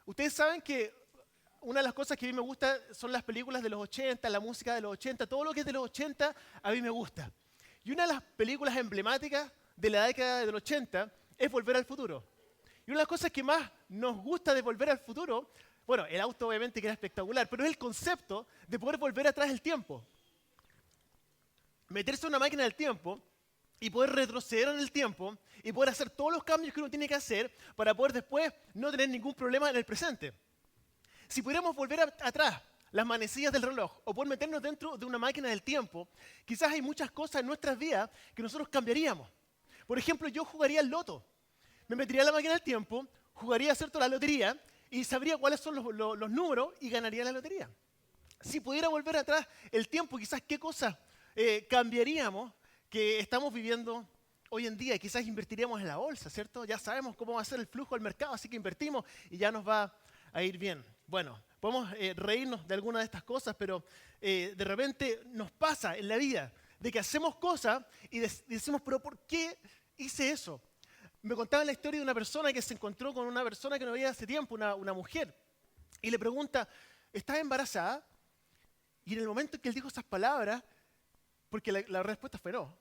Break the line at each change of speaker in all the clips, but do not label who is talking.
Ustedes saben que una de las cosas que a mí me gusta son las películas de los 80, la música de los 80, todo lo que es de los 80 a mí me gusta. Y una de las películas emblemáticas de la década del 80 es Volver al Futuro. Y una de las cosas que más nos gusta de Volver al Futuro, bueno, el auto obviamente que era espectacular, pero es el concepto de poder volver atrás el tiempo. Meterse en una máquina del tiempo y poder retroceder en el tiempo y poder hacer todos los cambios que uno tiene que hacer para poder después no tener ningún problema en el presente. Si pudiéramos volver atrás las manecillas del reloj o poder meternos dentro de una máquina del tiempo, quizás hay muchas cosas en nuestras vidas que nosotros cambiaríamos. Por ejemplo, yo jugaría al loto. Me metería en la máquina del tiempo, jugaría ¿cierto? La lotería y sabría cuáles son los números y ganaría la lotería. Si pudiera volver atrás el tiempo, quizás qué cosas cambiaríamos que estamos viviendo hoy en día. Quizás invertiríamos en la bolsa, ¿cierto? Ya sabemos cómo va a ser el flujo del mercado, así que invertimos y ya nos va a ir bien. Bueno, podemos reírnos de algunas de estas cosas, pero de repente nos pasa en la vida de que hacemos cosas y decimos, pero ¿por qué hice eso? Me contaban la historia de una persona que se encontró con una persona que no veía hace tiempo, una mujer, y le pregunta, ¿estás embarazada? Y en el momento en que él dijo esas palabras, porque la respuesta fue no,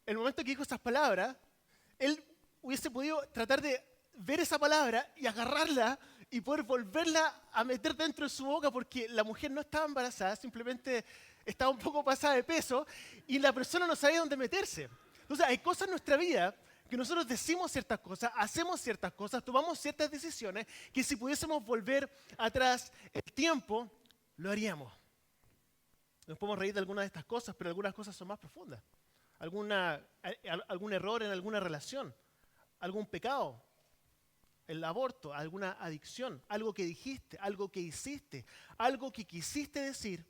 en el momento en que dijo esas palabras, él hubiese podido tratar de ver esa palabra y agarrarla y poder volverla a meter dentro de su boca porque la mujer no estaba embarazada, simplemente estaba un poco pasada de peso y la persona no sabía dónde meterse. Entonces hay cosas en nuestra vida que nosotros decimos ciertas cosas, hacemos ciertas cosas, tomamos ciertas decisiones que si pudiésemos volver atrás el tiempo, lo haríamos. Nos podemos reír de algunas de estas cosas, pero algunas cosas son más profundas. Algún error en alguna relación, algún pecado, el aborto, alguna adicción, algo que dijiste, algo que hiciste, algo que quisiste decir,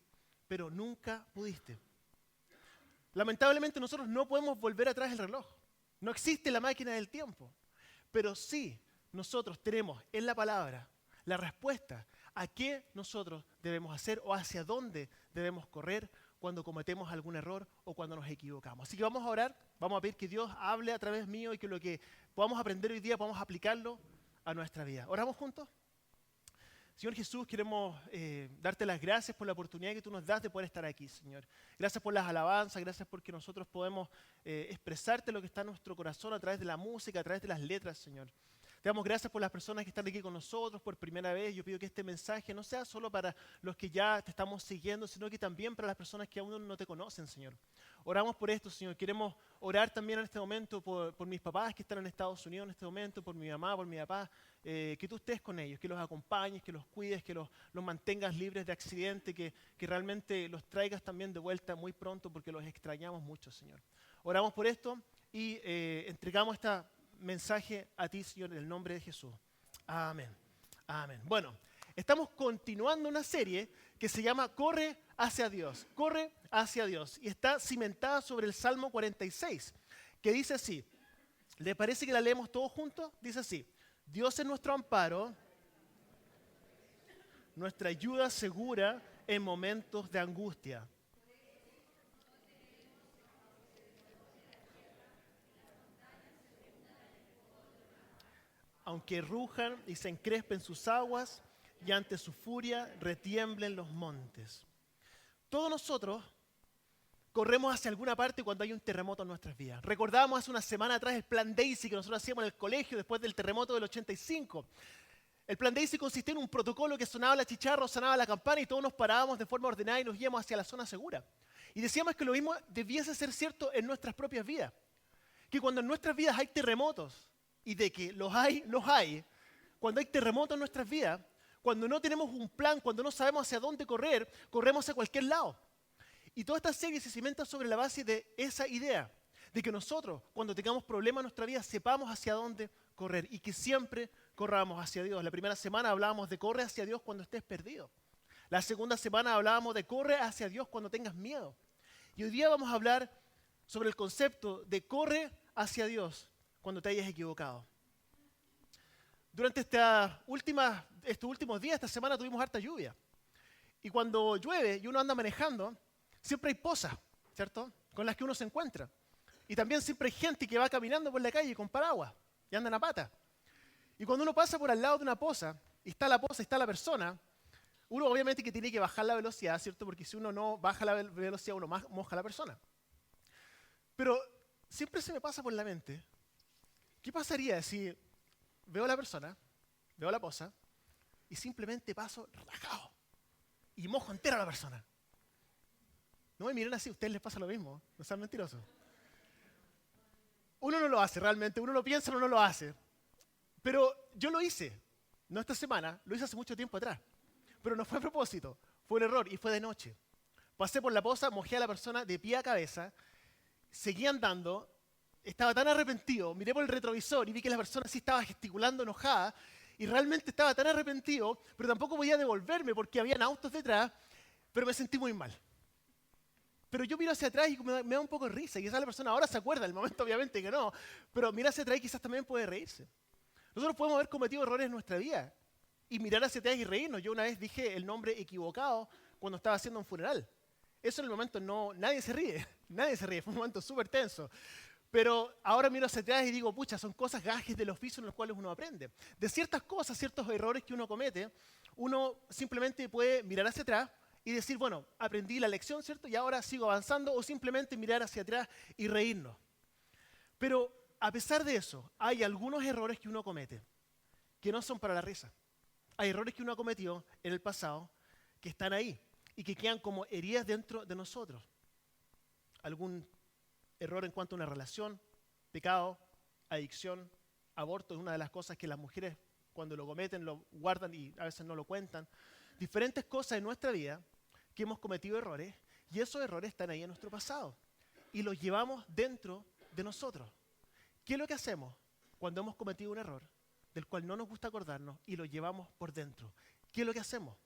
pero nunca pudiste. Lamentablemente nosotros no podemos volver atrás el reloj. No existe la máquina del tiempo. Pero sí nosotros tenemos en la palabra la respuesta a qué nosotros debemos hacer o hacia dónde debemos correr cuando cometemos algún error o cuando nos equivocamos. Así que vamos a orar, vamos a pedir que Dios hable a través mío y que lo que podamos aprender hoy día podamos aplicarlo a nuestra vida. ¿Oramos juntos? Señor Jesús, queremos darte las gracias por la oportunidad que tú nos das de poder estar aquí, Señor. Gracias por las alabanzas, gracias porque nosotros podemos expresarte lo que está en nuestro corazón a través de la música, a través de las letras, Señor. Te damos gracias por las personas que están aquí con nosotros por primera vez. Yo pido que este mensaje no sea solo para los que ya te estamos siguiendo, sino que también para las personas que aún no te conocen, Señor. Oramos por esto, Señor. Queremos orar también en este momento por mis papás que están en Estados Unidos en este momento, por mi mamá, por mi papá. Que tú estés con ellos, que los acompañes, que los cuides, que los mantengas libres de accidente, que realmente los traigas también de vuelta muy pronto porque los extrañamos mucho, Señor. Oramos por esto y entregamos este mensaje a ti, Señor, en el nombre de Jesús. Amén. Amén. Bueno, estamos continuando una serie que se llama Corre hacia Dios. Corre hacia Dios. Y está cimentada sobre el Salmo 46, que dice así. ¿Le parece que la leemos todos juntos? Dice así. Dios es nuestro amparo, nuestra ayuda segura en momentos de angustia. Aunque rujan y se encrespen sus aguas y ante su furia retiemblen los montes. Todos nosotros corremos hacia alguna parte cuando hay un terremoto en nuestras vidas. Recordábamos hace una semana atrás el plan Daisy que nosotros hacíamos en el colegio después del terremoto del 85. El plan Daisy consistía en un protocolo que sonaba la chicharra, sonaba la campana y todos nos parábamos de forma ordenada y nos íbamos hacia la zona segura. Y decíamos que lo mismo debiese ser cierto en nuestras propias vidas. Que cuando en nuestras vidas hay terremotos, y de que los hay, cuando hay terremotos en nuestras vidas, cuando no tenemos un plan, cuando no sabemos hacia dónde correr, corremos a cualquier lado. Y toda esta serie se cimenta sobre la base de esa idea, de que nosotros, cuando tengamos problemas en nuestra vida, sepamos hacia dónde correr y que siempre corramos hacia Dios. La primera semana hablábamos de corre hacia Dios cuando estés perdido. La segunda semana hablábamos de corre hacia Dios cuando tengas miedo. Y hoy día vamos a hablar sobre el concepto de corre hacia Dios cuando te hayas equivocado. Durante estos últimos días, esta semana tuvimos harta lluvia. Y cuando llueve y uno anda manejando, siempre hay pozas, ¿cierto? Con las que uno se encuentra. Y también siempre hay gente que va caminando por la calle con paraguas y andan a pata. Y cuando uno pasa por al lado de una poza, y está la poza, y está la persona, uno obviamente que tiene que bajar la velocidad, ¿cierto? Porque si uno no baja la velocidad, uno moja a la persona. Pero siempre se me pasa por la mente, ¿qué pasaría si veo a la persona, veo la poza, y simplemente paso rajado y mojo entera a la persona? No me miren así, a ustedes les pasa lo mismo, no sean mentirosos. Uno no lo hace realmente, uno lo piensa, uno no lo hace. Pero yo lo hice, no esta semana, lo hice hace mucho tiempo atrás. Pero no fue a propósito, fue un error y fue de noche. Pasé por la poza, mojé a la persona de pie a cabeza, seguí andando, estaba tan arrepentido, miré por el retrovisor y vi que la persona sí estaba gesticulando enojada y realmente estaba tan arrepentido, pero tampoco podía devolverme porque habían autos detrás, pero me sentí muy mal. Pero yo miro hacia atrás y me da un poco de risa. Y esa la persona ahora se acuerda, el momento obviamente que no. Pero mira hacia atrás y quizás también puede reírse. Nosotros podemos haber cometido errores en nuestra vida y mirar hacia atrás y reírnos. Yo una vez dije el nombre equivocado cuando estaba haciendo un funeral. Eso en el momento nadie se ríe. Nadie se ríe, fue un momento súper tenso. Pero ahora miro hacia atrás y digo, pucha, son cosas, gajes del oficio en los cuales uno aprende. De ciertas cosas, ciertos errores que uno comete, uno simplemente puede mirar hacia atrás y decir, bueno, aprendí la lección, ¿cierto? Y ahora sigo avanzando, o simplemente mirar hacia atrás y reírnos. Pero a pesar de eso, hay algunos errores que uno comete que no son para la risa. Hay errores que uno ha cometido en el pasado que están ahí y que quedan como heridas dentro de nosotros. Algún error en cuanto a una relación, pecado, adicción, aborto es una de las cosas que las mujeres cuando lo cometen lo guardan y a veces no lo cuentan. Diferentes cosas en nuestra vida que hemos cometido errores y esos errores están ahí en nuestro pasado y los llevamos dentro de nosotros. ¿Qué es lo que hacemos cuando hemos cometido un error del cual no nos gusta acordarnos y lo llevamos por dentro? ¿Qué es lo que hacemos?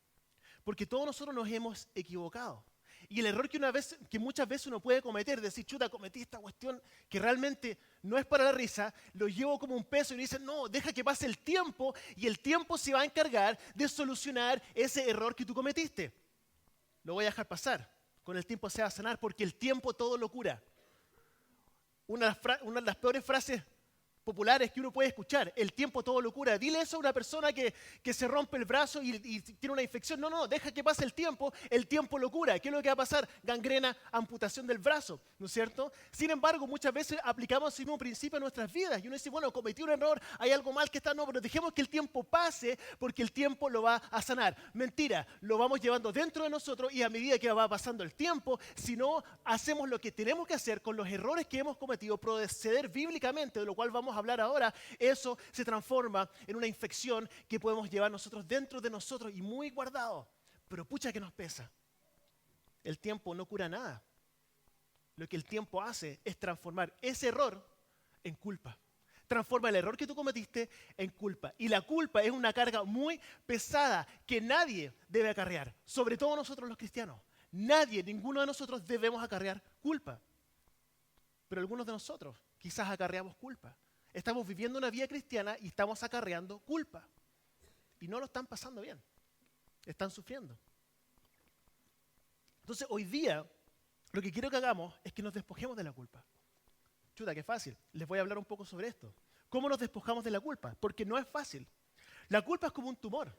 Porque todos nosotros nos hemos equivocado. Y el error que muchas veces uno puede cometer, decir, chuta, cometí esta cuestión que realmente no es para la risa, lo llevo como un peso y dicen, no, deja que pase el tiempo y el tiempo se va a encargar de solucionar ese error que tú cometiste. Lo voy a dejar pasar, con el tiempo se va a sanar porque el tiempo todo lo cura. Una de las peores frases populares que uno puede escuchar, el tiempo todo lo cura. Dile eso a una persona que se rompe el brazo y tiene una infección. No, deja que pase el tiempo lo cura. ¿Qué es lo que va a pasar? Gangrena, amputación del brazo, ¿no es cierto? Sin embargo, muchas veces aplicamos ese mismo principio a nuestras vidas y uno dice, bueno, cometí un error, hay algo mal que está, no, pero dejemos que el tiempo pase porque el tiempo lo va a sanar. Mentira, lo vamos llevando dentro de nosotros y a medida que va pasando el tiempo, si no hacemos lo que tenemos que hacer con los errores que hemos cometido, proceder bíblicamente, de lo cual vamos a hablar ahora, eso se transforma en una infección que podemos llevar nosotros dentro de nosotros y muy guardado. Pero pucha que nos pesa. El tiempo no cura nada. Lo que el tiempo hace es transformar ese error en culpa. Transforma el error que tú cometiste en culpa. Y la culpa es una carga muy pesada que nadie debe acarrear, sobre todo nosotros los cristianos. Nadie, ninguno de nosotros debemos acarrear culpa. Pero algunos de nosotros quizás acarreamos culpa. Estamos viviendo una vida cristiana y estamos acarreando culpa. Y no lo están pasando bien. Están sufriendo. Entonces, hoy día, lo que quiero que hagamos es que nos despojemos de la culpa. Chuta, qué fácil. Les voy a hablar un poco sobre esto. ¿Cómo nos despojamos de la culpa? Porque no es fácil. La culpa es como un tumor.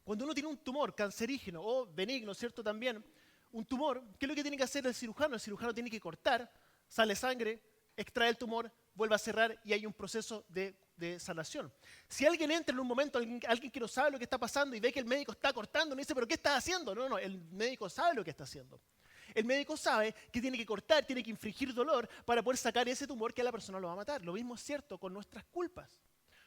Cuando uno tiene un tumor cancerígeno o benigno, ¿cierto? También, un tumor, ¿qué es lo que tiene que hacer el cirujano? El cirujano tiene que cortar, sale sangre, extrae el tumor, vuelve a cerrar y hay un proceso de sanación. Si alguien entra en un momento, alguien que no sabe lo que está pasando y ve que el médico está cortando, no dice, ¿pero qué estás haciendo? No, el médico sabe lo que está haciendo. El médico sabe que tiene que cortar, tiene que infligir dolor para poder sacar ese tumor que a la persona lo va a matar. Lo mismo es cierto con nuestras culpas.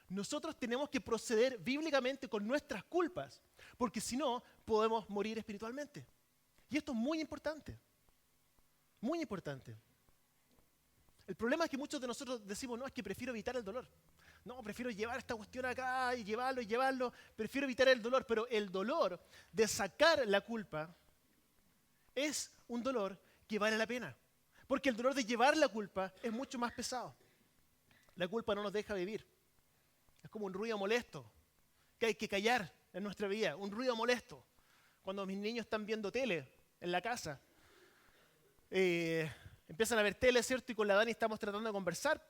Nosotros tenemos que proceder bíblicamente con nuestras culpas, porque si no, podemos morir espiritualmente. Y esto es muy importante. Muy importante. El problema es que muchos de nosotros decimos, no, es que prefiero evitar el dolor. No, prefiero llevar esta cuestión acá y llevarlo. Prefiero evitar el dolor, pero el dolor de sacar la culpa es un dolor que vale la pena. Porque el dolor de llevar la culpa es mucho más pesado. La culpa no nos deja vivir. Es como un ruido molesto que hay que callar en nuestra vida. Un ruido molesto. Cuando mis niños están viendo tele en la casa, empiezan a ver tele, ¿cierto? Y con la Dani estamos tratando de conversar.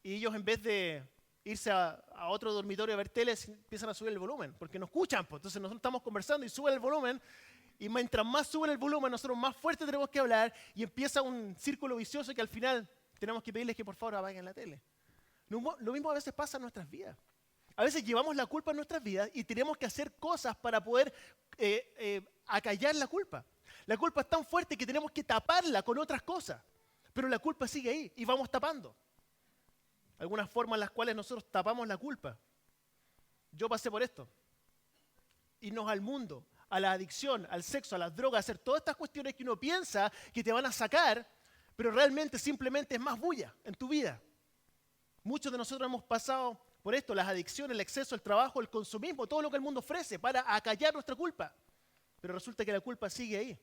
Y ellos en vez de irse a otro dormitorio a ver tele, empiezan a subir el volumen, porque no escuchan, pues. Entonces nosotros estamos conversando y suben el volumen, y mientras más suben el volumen, nosotros más fuerte tenemos que hablar, y empieza un círculo vicioso que al final tenemos que pedirles que por favor apaguen la tele. Lo mismo a veces pasa en nuestras vidas. A veces llevamos la culpa en nuestras vidas y tenemos que hacer cosas para poder acallar la culpa. La culpa es tan fuerte que tenemos que taparla con otras cosas, pero la culpa sigue ahí y vamos tapando. Algunas formas en las cuales nosotros tapamos la culpa. Yo pasé por esto. Irnos al mundo, a la adicción, al sexo, a las drogas, hacer todas estas cuestiones que uno piensa que te van a sacar, pero realmente simplemente es más bulla en tu vida. Muchos de nosotros hemos pasado por esto, las adicciones, el exceso, el trabajo, el consumismo, todo lo que el mundo ofrece para acallar nuestra culpa. Pero resulta que la culpa sigue ahí.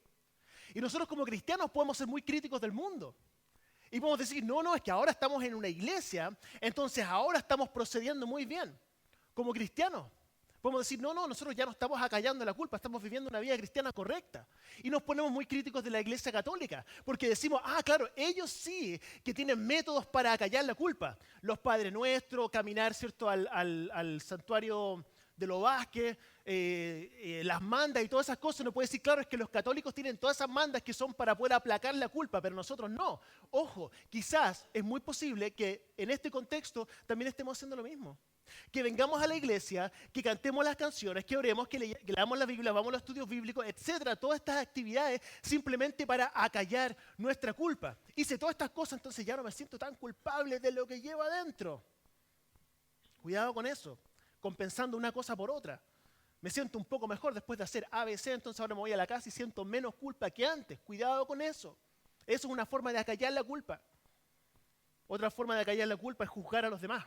Y nosotros como cristianos podemos ser muy críticos del mundo. Y podemos decir, no, es que ahora estamos en una iglesia, entonces ahora estamos procediendo muy bien. Como cristianos, podemos decir, no, nosotros ya no estamos acallando la culpa, estamos viviendo una vida cristiana correcta. Y nos ponemos muy críticos de la iglesia católica, porque decimos, claro, ellos sí que tienen métodos para acallar la culpa. Los Padres Nuestros, caminar, ¿cierto?, al santuario de los Vázquez, las mandas y todas esas cosas. Uno puede decir, claro, es que los católicos tienen todas esas mandas que son para poder aplacar la culpa, pero nosotros no. Ojo, quizás es muy posible que en este contexto también estemos haciendo lo mismo. Que vengamos a la iglesia, que cantemos las canciones, que oremos, que leamos la Biblia, vamos a los estudios bíblicos, etcétera. Todas estas actividades simplemente para acallar nuestra culpa. Hice todas estas cosas, entonces ya no me siento tan culpable de lo que llevo adentro. Cuidado con eso. Compensando una cosa por otra. Me siento un poco mejor después de hacer ABC, entonces ahora me voy a la casa y siento menos culpa que antes. Cuidado con eso. Eso es una forma de acallar la culpa. Otra forma de acallar la culpa es juzgar a los demás.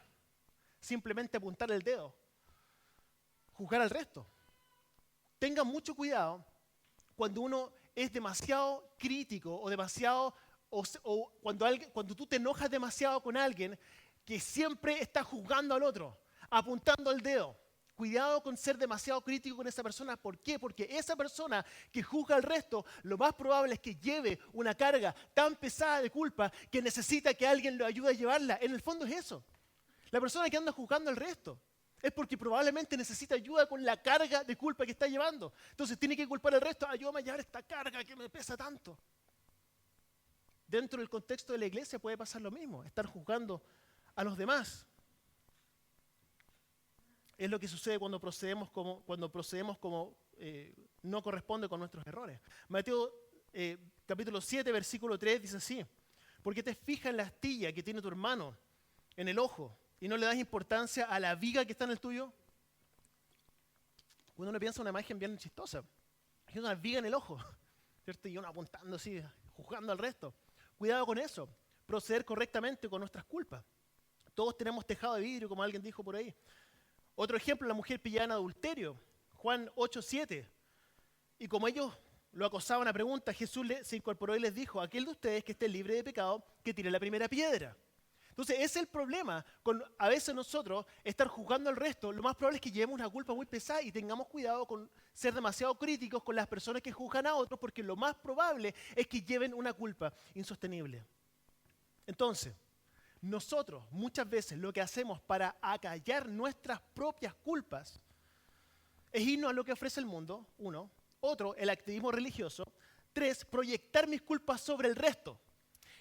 Simplemente apuntar el dedo. Juzgar al resto. Tengan mucho cuidado cuando uno es demasiado crítico o demasiado, o cuando tú te enojas demasiado con alguien que siempre está juzgando al otro, apuntando el dedo. Cuidado con ser demasiado crítico con esa persona. ¿Por qué? Porque esa persona que juzga al resto, lo más probable es que lleve una carga tan pesada de culpa que necesita que alguien lo ayude a llevarla. En el fondo es eso. La persona que anda juzgando al resto es porque probablemente necesita ayuda con la carga de culpa que está llevando. Entonces tiene que culpar al resto. Ayúdame a llevar esta carga que me pesa tanto. Dentro del contexto de la iglesia puede pasar lo mismo. Estar juzgando a los demás. Es lo que sucede cuando procedemos como no corresponde con nuestros errores. Mateo capítulo 7, versículo 3 dice así: ¿por qué te fijas en la astilla que tiene tu hermano en el ojo y no le das importancia a la viga que está en el tuyo? Cuando uno piensa en una imagen bien chistosa, hay una viga en el ojo, ¿cierto? Y uno apuntando así, juzgando al resto. Cuidado con eso, proceder correctamente con nuestras culpas. Todos tenemos tejado de vidrio, como alguien dijo por ahí. Otro ejemplo, la mujer pillada en adulterio, Juan 8:7. Y como ellos lo acosaban a preguntas, Jesús se incorporó y les dijo: aquel de ustedes que esté libre de pecado, que tire la primera piedra. Entonces, ese es el problema con a veces nosotros estar juzgando al resto. Lo más probable es que llevemos una culpa muy pesada y tengamos cuidado con ser demasiado críticos con las personas que juzgan a otros, porque lo más probable es que lleven una culpa insostenible. Entonces, nosotros muchas veces lo que hacemos para acallar nuestras propias culpas es irnos a lo que ofrece el mundo, 1. Otro, el activismo religioso. 3, proyectar mis culpas sobre el resto.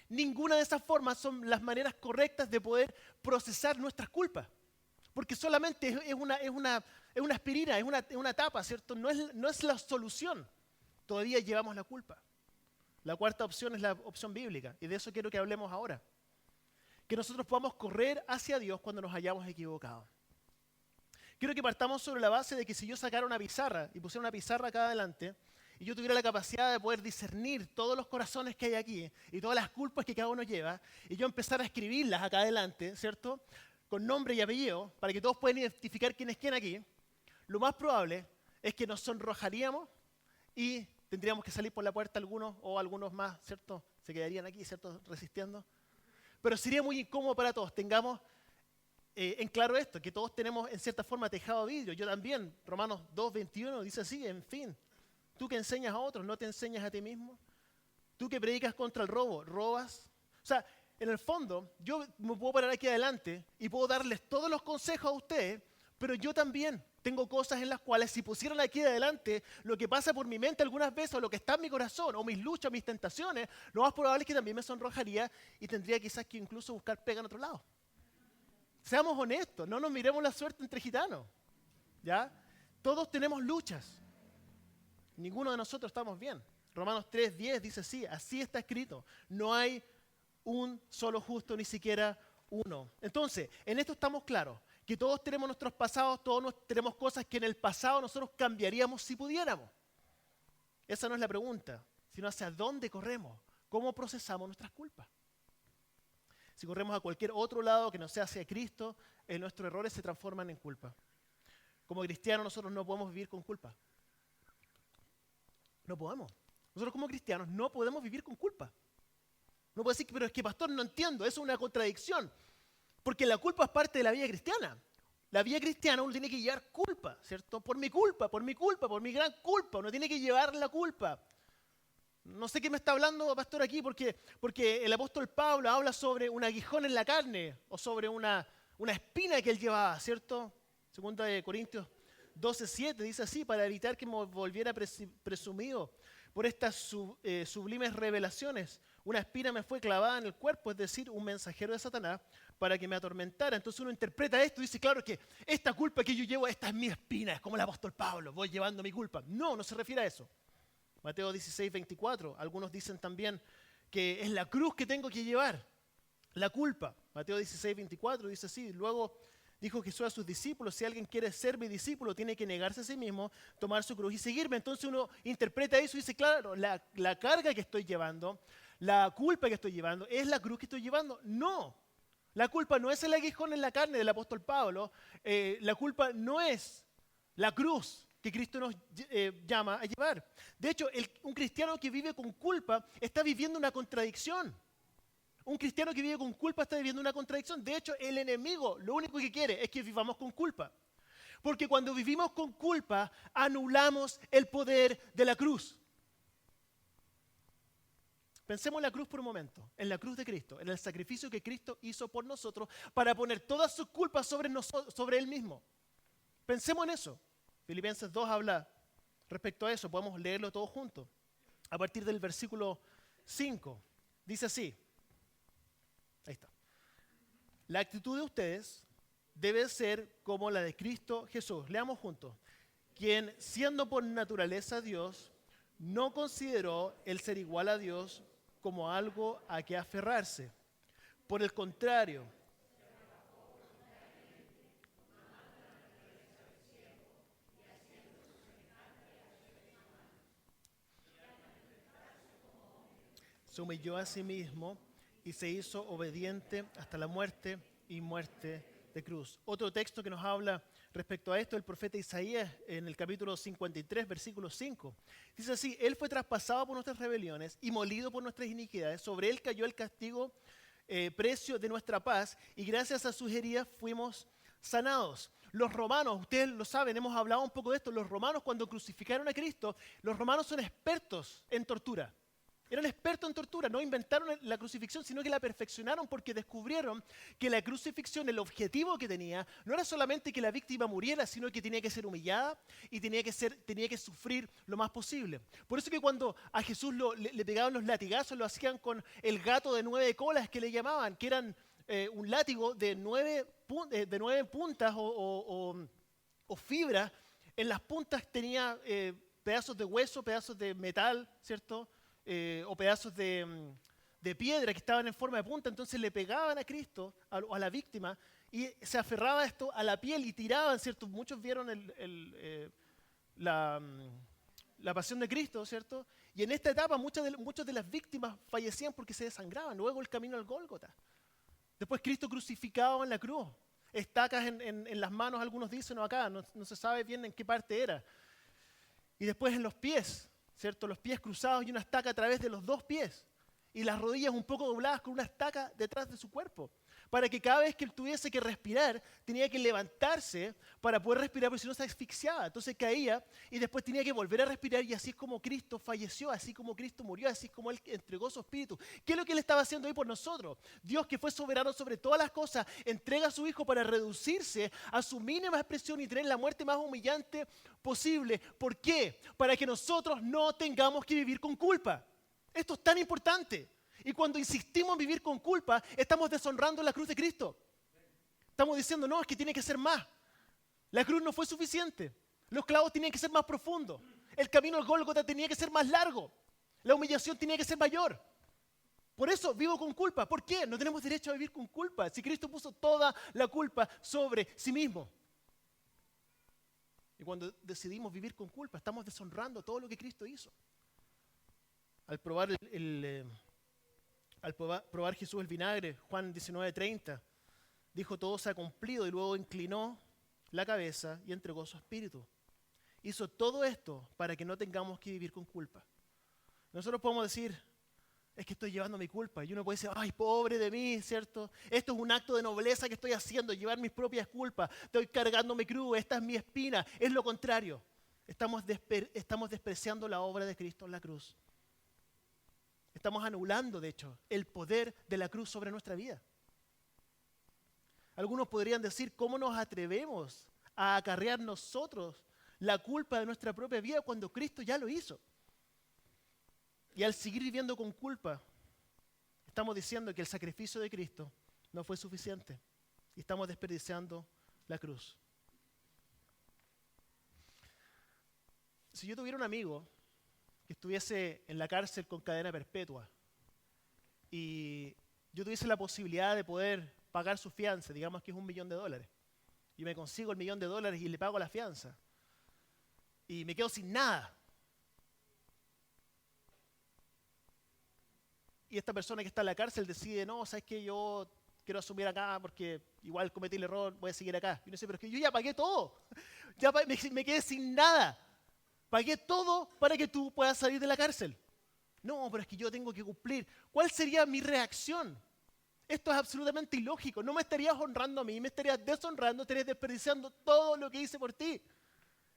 Ninguna de esas formas son las maneras correctas de poder procesar nuestras culpas. Porque solamente es una aspirina, es una tapa, ¿cierto? No es la solución. Todavía llevamos la culpa. La cuarta opción es la opción bíblica, y de eso quiero que hablemos ahora. Que nosotros podamos correr hacia Dios cuando nos hayamos equivocado. Quiero que partamos sobre la base de que si yo sacara una pizarra y pusiera una pizarra acá adelante, y yo tuviera la capacidad de poder discernir todos los corazones que hay aquí y todas las culpas que cada uno lleva, y yo empezara a escribirlas acá adelante, ¿cierto?, con nombre y apellido, para que todos puedan identificar quién es quién aquí, lo más probable es que nos sonrojaríamos y tendríamos que salir por la puerta algunos, o algunos más, ¿cierto?, se quedarían aquí, ¿cierto?, resistiendo. Pero sería muy incómodo para todos. Tengamos en claro esto, que todos tenemos en cierta forma tejado de vidrio. Yo también. Romanos 2:21 dice así: en fin, tú que enseñas a otros, ¿no te enseñas a ti mismo? Tú que predicas contra el robo, ¿robas? O sea, en el fondo, yo me puedo parar aquí adelante y puedo darles todos los consejos a ustedes, pero yo también tengo cosas en las cuales si pusieran aquí adelante lo que pasa por mi mente algunas veces, o lo que está en mi corazón, o mis luchas, mis tentaciones, lo más probable es que también me sonrojaría y tendría quizás que incluso buscar pega en otro lado. Seamos honestos, no nos miremos la suerte entre gitanos, ¿ya? Todos tenemos luchas. Ninguno de nosotros estamos bien. Romanos 3:10 dice así está escrito. No hay un solo justo, ni siquiera uno. Entonces, en esto estamos claros, que todos tenemos nuestros pasados, tenemos cosas que en el pasado nosotros cambiaríamos si pudiéramos. Esa no es la pregunta, sino hacia dónde corremos, cómo procesamos nuestras culpas. Si corremos a cualquier otro lado que no sea hacia Cristo, nuestros errores se transforman en culpa. Como cristianos nosotros no podemos vivir con culpa. No podemos. Nosotros como cristianos no podemos vivir con culpa. No puedo decir, pero es que pastor, no entiendo, eso es una contradicción. Porque la culpa es parte de la vida cristiana. La vida cristiana uno tiene que llevar culpa, ¿cierto? Por mi mi gran culpa, uno tiene que llevar la culpa. No sé qué me está hablando, pastor, aquí, porque el apóstol Pablo habla sobre un aguijón en la carne, o sobre una espina que él llevaba, ¿cierto? Segunda de Corintios 12:7 dice así: para evitar que me volviera presumido por estas sublimes revelaciones, una espina me fue clavada en el cuerpo, es decir, un mensajero de Satanás, para que me atormentara. Entonces uno interpreta esto y dice, claro, que esta culpa que yo llevo, esta es mi espina, es como el apóstol Pablo, voy llevando mi culpa. No, no se refiere a eso. Mateo 16:24, algunos dicen también que es la cruz que tengo que llevar, la culpa. Mateo 16:24 dice así: luego dijo Jesús a sus discípulos, si alguien quiere ser mi discípulo, tiene que negarse a sí mismo, tomar su cruz y seguirme. Entonces uno interpreta eso y dice, claro, la carga que estoy llevando, la culpa que estoy llevando, ¿es la cruz que estoy llevando? No. La culpa no es el aguijón en la carne del apóstol Pablo, la culpa no es la cruz que Cristo nos llama a llevar. De hecho, un cristiano que vive con culpa está viviendo una contradicción. Un cristiano que vive con culpa está viviendo una contradicción. De hecho, el enemigo lo único que quiere es que vivamos con culpa. Porque cuando vivimos con culpa, anulamos el poder de la cruz. Pensemos en la cruz por un momento, en la cruz de Cristo, en el sacrificio que Cristo hizo por nosotros para poner todas sus culpas sobre Él mismo. Pensemos en eso. Filipenses 2 habla respecto a eso, podemos leerlo todos juntos. A partir del versículo 5, dice así, ahí está. La actitud de ustedes debe ser como la de Cristo Jesús. Leamos juntos. Quien, siendo por naturaleza Dios, no consideró el ser igual a Dios como algo a que aferrarse. Por el contrario, se humilló a sí mismo y se hizo obediente hasta la muerte y muerte de cruz. Otro texto que nos habla respecto a esto, el profeta Isaías, en el capítulo 53, versículo 5. Dice así: Él fue traspasado por nuestras rebeliones y molido por nuestras iniquidades. Sobre Él cayó el castigo, precio de nuestra paz, y gracias a sus heridas fuimos sanados. Los romanos, ustedes lo saben, hemos hablado un poco de esto, los romanos cuando crucificaron a Cristo, los romanos son expertos en tortura. Eran expertos en tortura, no inventaron la crucifixión, sino que la perfeccionaron porque descubrieron que la crucifixión, el objetivo que tenía, no era solamente que la víctima muriera, sino que tenía que ser humillada y tenía que sufrir lo más posible. Por eso que cuando a Jesús le pegaban los latigazos, lo hacían con el gato de 9 colas que le llamaban, que eran un látigo de 9 puntas o fibras. En las puntas tenía pedazos de hueso, pedazos de metal, ¿cierto? O pedazos de piedra que estaban en forma de punta, entonces le pegaban a Cristo, a la víctima, y se aferraba esto a la piel y tiraban, ¿cierto? Muchos vieron la pasión de Cristo, ¿cierto? Y en esta etapa muchas de las víctimas fallecían porque se desangraban, luego el camino al Gólgota. Después Cristo crucificado en la cruz, estacas en las manos, algunos dicen, o acá, no se sabe bien en qué parte era. Y después en los pies, ¿cierto? Los pies cruzados y una estaca a través de los dos pies. Y las rodillas un poco dobladas con una estaca detrás de su cuerpo. para que cada vez que él tuviese que respirar, tenía que levantarse para poder respirar, porque si no se asfixiaba. Entonces caía y después tenía que volver a respirar, y así es como Cristo falleció, así como Cristo murió, así es como Él entregó su espíritu. ¿Qué es lo que Él estaba haciendo ahí por nosotros? Dios, que fue soberano sobre todas las cosas, entrega a su Hijo para reducirse a su mínima expresión y tener la muerte más humillante posible. ¿Por qué? Para que nosotros no tengamos que vivir con culpa. Esto es tan importante. Y cuando insistimos en vivir con culpa, estamos deshonrando la cruz de Cristo. Estamos diciendo, no, es que tiene que ser más. La cruz no fue suficiente. Los clavos tenían que ser más profundos. El camino al Gólgota tenía que ser más largo. La humillación tenía que ser mayor. Por eso vivo con culpa. ¿Por qué? No tenemos derecho a vivir con culpa. Si Cristo puso toda la culpa sobre sí mismo. Y cuando decidimos vivir con culpa, estamos deshonrando todo lo que Cristo hizo. Al probar probar Jesús el vinagre, Juan 19:30, dijo: todo se ha cumplido, y luego inclinó la cabeza y entregó su espíritu. Hizo todo esto para que no tengamos que vivir con culpa. Nosotros podemos decir, es que estoy llevando mi culpa. Y uno puede decir, ay, pobre de mí, ¿cierto? Esto es un acto de nobleza que estoy haciendo, llevar mis propias culpas. Estoy cargando mi cruz, esta es mi espina. Es lo contrario. Estamos despreciando la obra de Cristo en la cruz. Estamos anulando, de hecho, el poder de la cruz sobre nuestra vida. Algunos podrían decir, ¿cómo nos atrevemos a acarrear nosotros la culpa de nuestra propia vida cuando Cristo ya lo hizo? Y al seguir viviendo con culpa, estamos diciendo que el sacrificio de Cristo no fue suficiente y estamos desperdiciando la cruz. Si yo tuviera un amigo que estuviese en la cárcel con cadena perpetua y yo tuviese la posibilidad de poder pagar su fianza, digamos que es $1.000.000, y me consigo el $1.000.000 y le pago la fianza, y me quedo sin nada, y esta persona que está en la cárcel decide, no, ¿sabes qué? Yo quiero asumir acá porque igual cometí el error, voy a seguir acá. Y uno dice, pero es que yo ya pagué todo, me quedé sin nada. Pagué todo para que tú puedas salir de la cárcel. No, pero es que yo tengo que cumplir. ¿Cuál sería mi reacción? Esto es absolutamente ilógico. No me estarías honrando a mí, me estarías deshonrando, estarías desperdiciando todo lo que hice por ti.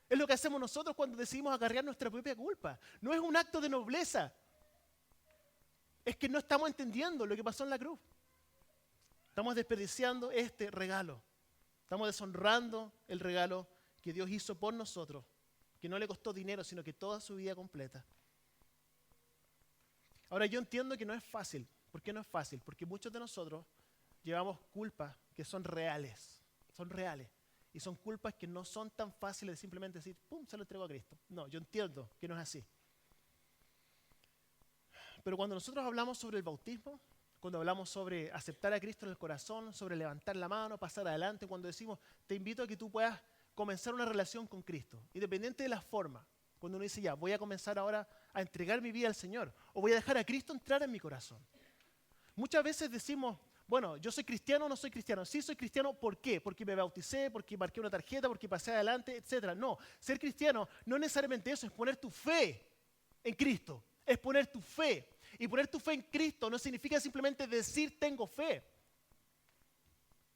Es lo que hacemos nosotros cuando decidimos acarrear nuestra propia culpa. No es un acto de nobleza. Es que no estamos entendiendo lo que pasó en la cruz. Estamos desperdiciando este regalo. Estamos deshonrando el regalo que Dios hizo por nosotros, que no le costó dinero, sino que toda su vida completa. Ahora, yo entiendo que no es fácil. ¿Por qué no es fácil? Porque muchos de nosotros llevamos culpas que son reales. Son reales. Y son culpas que no son tan fáciles de simplemente decir, ¡pum!, se lo entrego a Cristo. No, yo entiendo que no es así. Pero cuando nosotros hablamos sobre el bautismo, cuando hablamos sobre aceptar a Cristo en el corazón, sobre levantar la mano, pasar adelante, cuando decimos, te invito a que tú puedas comenzar una relación con Cristo, independiente de la forma. Cuando uno dice, ya, voy a comenzar ahora a entregar mi vida al Señor, o voy a dejar a Cristo entrar en mi corazón. Muchas veces decimos, bueno, yo soy cristiano o no soy cristiano. Sí soy cristiano, ¿por qué? Porque me bauticé, porque marqué una tarjeta, porque pasé adelante, etc. No, ser cristiano no es necesariamente eso, es poner tu fe en Cristo. Es poner tu fe. Y poner tu fe en Cristo no significa simplemente decir tengo fe.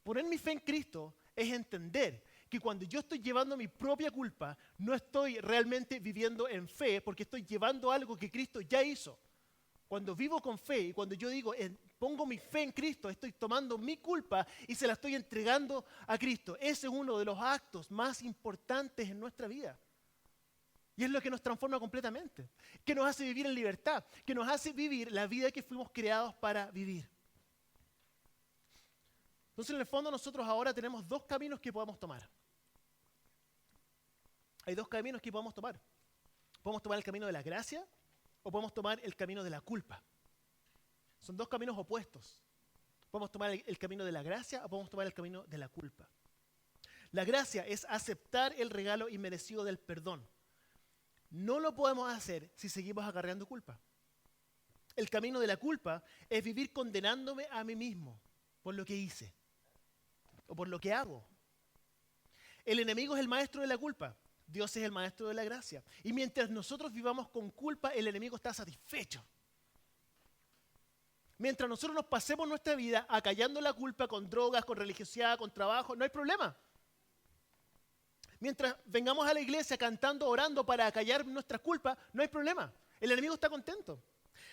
Poner mi fe en Cristo es entender que cuando yo estoy llevando mi propia culpa, no estoy realmente viviendo en fe, porque estoy llevando algo que Cristo ya hizo. Cuando vivo con fe y cuando yo digo, pongo mi fe en Cristo, estoy tomando mi culpa y se la estoy entregando a Cristo. Ese es uno de los actos más importantes en nuestra vida. Y es lo que nos transforma completamente, que nos hace vivir en libertad, que nos hace vivir la vida que fuimos creados para vivir. Entonces, en el fondo, nosotros ahora tenemos dos caminos que podemos tomar. Hay dos caminos que podemos tomar. Podemos tomar el camino de la gracia o podemos tomar el camino de la culpa. Son dos caminos opuestos. Podemos tomar el camino de la gracia o podemos tomar el camino de la culpa. La gracia es aceptar el regalo inmerecido del perdón. No lo podemos hacer si seguimos acarreando culpa. El camino de la culpa es vivir condenándome a mí mismo por lo que hice o por lo que hago. El enemigo es el maestro de la culpa. Dios es el maestro de la gracia. Y mientras nosotros vivamos con culpa, el enemigo está satisfecho. Mientras nosotros nos pasemos nuestra vida acallando la culpa con drogas, con religiosidad, con trabajo, no hay problema. Mientras vengamos a la iglesia cantando, orando para acallar nuestras culpas, no hay problema. El enemigo está contento.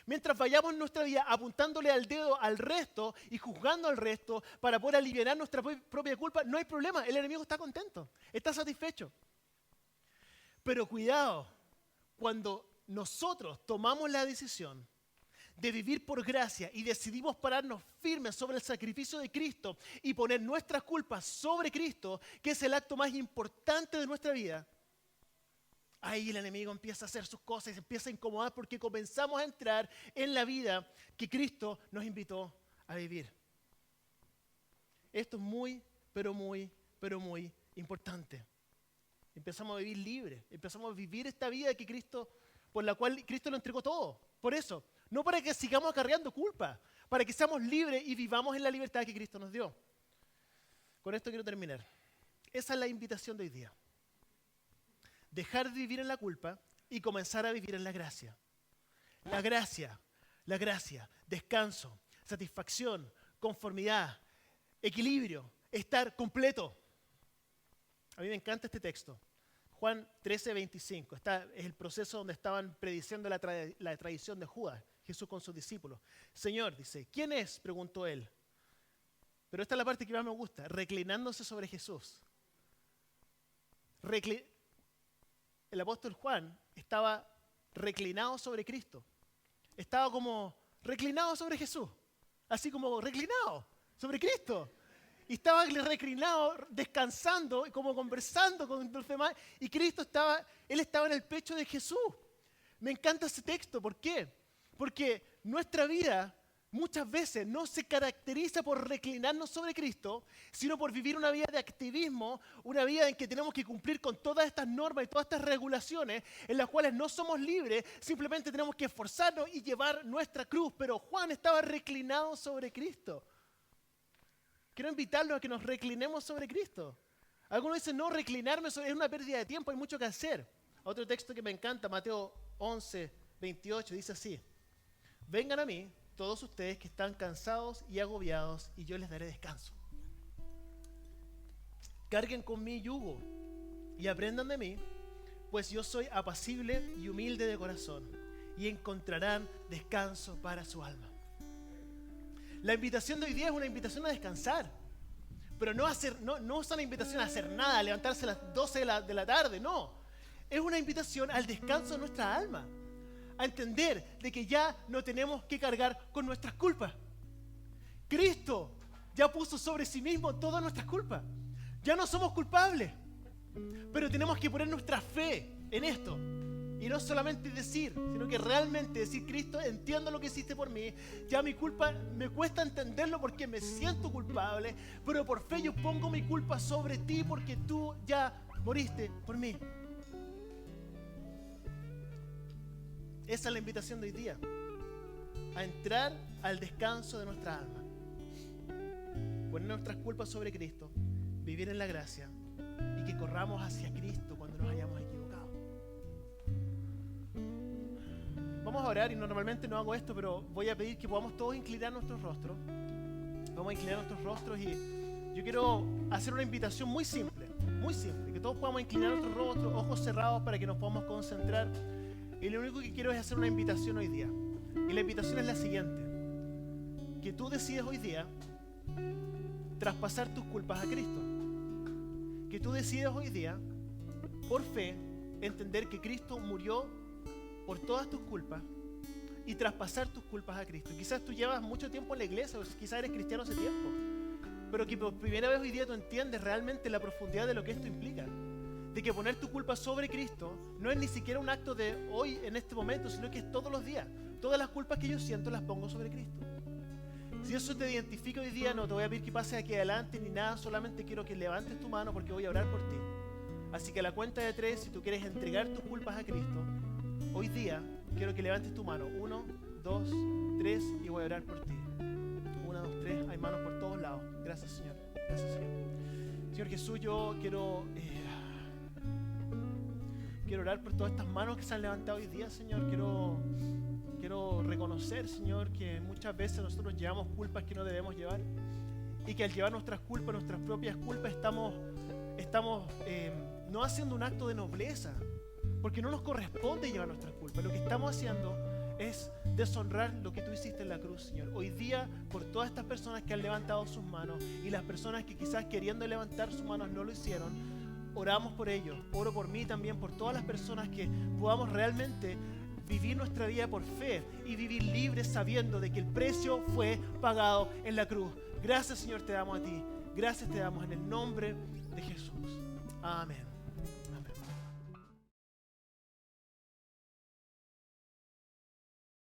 Mientras vayamos en nuestra vida apuntándole al dedo al resto y juzgando al resto para poder aliviar nuestra propia culpa, no hay problema. El enemigo está contento, está satisfecho. Pero cuidado, cuando nosotros tomamos la decisión de vivir por gracia y decidimos pararnos firmes sobre el sacrificio de Cristo y poner nuestras culpas sobre Cristo, que es el acto más importante de nuestra vida, ahí el enemigo empieza a hacer sus cosas y se empieza a incomodar porque comenzamos a entrar en la vida que Cristo nos invitó a vivir. Esto es muy, pero muy importante. Empezamos a vivir libres, empezamos a vivir esta vida que Cristo, por la cual Cristo lo entregó todo. Por eso, no para que sigamos acarreando culpa, para que seamos libres y vivamos en la libertad que Cristo nos dio. Con esto quiero terminar. Esa es la invitación de hoy día. Dejar de vivir en la culpa y comenzar a vivir en la gracia. La gracia, descanso, satisfacción, conformidad, equilibrio, estar completo. A mí me encanta este texto. Juan 13:25. Es el proceso donde estaban prediciendo la traición de Judas, Jesús con sus discípulos. Señor, dice, ¿quién es?, preguntó él. Pero esta es la parte que más me gusta, reclinándose sobre Jesús. El apóstol Juan estaba reclinado sobre Cristo. Estaba como reclinado sobre Jesús. Así como reclinado sobre Cristo. Y estaba reclinado, descansando, como conversando con los demás. Y Cristo Él estaba en el pecho de Jesús. Me encanta ese texto. ¿Por qué? Porque nuestra vida muchas veces no se caracteriza por reclinarnos sobre Cristo, sino por vivir una vida de activismo, una vida en que tenemos que cumplir con todas estas normas y todas estas regulaciones, en las cuales no somos libres, simplemente tenemos que esforzarnos y llevar nuestra cruz. Pero Juan estaba reclinado sobre Cristo. Quiero invitarlos a que nos reclinemos sobre Cristo. Algunos dicen, no, reclinarme es una pérdida de tiempo, hay mucho que hacer. Otro texto que me encanta, Mateo 11:28, dice así: vengan a mí todos ustedes que están cansados y agobiados, y yo les daré descanso. Carguen con mi yugo y aprendan de mí, pues yo soy apacible y humilde de corazón, y encontrarán descanso para su alma. La invitación de hoy día es una invitación a descansar, pero no es una invitación a hacer nada, a levantarse a las 12 de la tarde, no. Es una invitación al descanso de nuestra alma, a entender de que ya no tenemos que cargar con nuestras culpas. Cristo ya puso sobre sí mismo todas nuestras culpas. Ya no somos culpables, pero tenemos que poner nuestra fe en esto. Y no solamente decir, sino que realmente decir, Cristo, entiendo lo que hiciste por mí, ya mi culpa me cuesta entenderlo porque me siento culpable, pero por fe yo pongo mi culpa sobre ti porque tú ya moriste por mí. Esa es la invitación de hoy día, a entrar al descanso de nuestra alma, poner nuestras culpas sobre Cristo, vivir en la gracia y que corramos hacia Cristo cuando nos hayamos equivocado. Vamos a orar, y normalmente no hago esto, pero voy a pedir que podamos todos inclinar nuestros rostros. Vamos a inclinar nuestros rostros y yo quiero hacer una invitación muy simple, que todos podamos inclinar nuestros rostros, ojos cerrados, para que nos podamos concentrar. Y lo único que quiero es hacer una invitación hoy día. Y la invitación es la siguiente: que tú decides hoy día traspasar tus culpas a Cristo. Que tú decides hoy día, por fe, entender que Cristo murió por todas tus culpas y traspasar tus culpas a Cristo. Quizás tú llevas mucho tiempo en la iglesia, o quizás eres cristiano hace tiempo, pero que por primera vez hoy día tú entiendes realmente la profundidad de lo que esto implica. De que poner tu culpa sobre Cristo no es ni siquiera un acto de hoy, en este momento, sino que es todos los días. Todas las culpas que yo siento las pongo sobre Cristo. Si eso te identifica hoy día, no te voy a pedir que pases aquí adelante ni nada, solamente quiero que levantes tu mano porque voy a orar por ti. Así que a la cuenta de 3, si tú quieres entregar tus culpas a Cristo, hoy día quiero que levantes tu mano. 1, 2, 3 y voy a orar por ti. 1, 2, 3, hay manos por todos lados. Gracias, Señor. Gracias, Señor. Señor Jesús, yo quiero orar por todas estas manos que se han levantado hoy día, Señor. Quiero Quiero reconocer, Señor, que muchas veces nosotros llevamos culpas que no debemos llevar y que al llevar nuestras culpas, nuestras propias culpas, estamos no haciendo un acto de nobleza, porque no nos corresponde llevar nuestras culpas. Lo que estamos haciendo es deshonrar lo que tú hiciste en la cruz, Señor. Hoy día, por todas estas personas que han levantado sus manos y las personas que quizás queriendo levantar sus manos no lo hicieron, oramos por ellos. Oro por mí también, por todas las personas, que podamos realmente vivir nuestra vida por fe y vivir libres sabiendo de que el precio fue pagado en la cruz. Gracias, Señor, te damos a ti. Gracias te damos en el nombre de Jesús. Amén. Amén.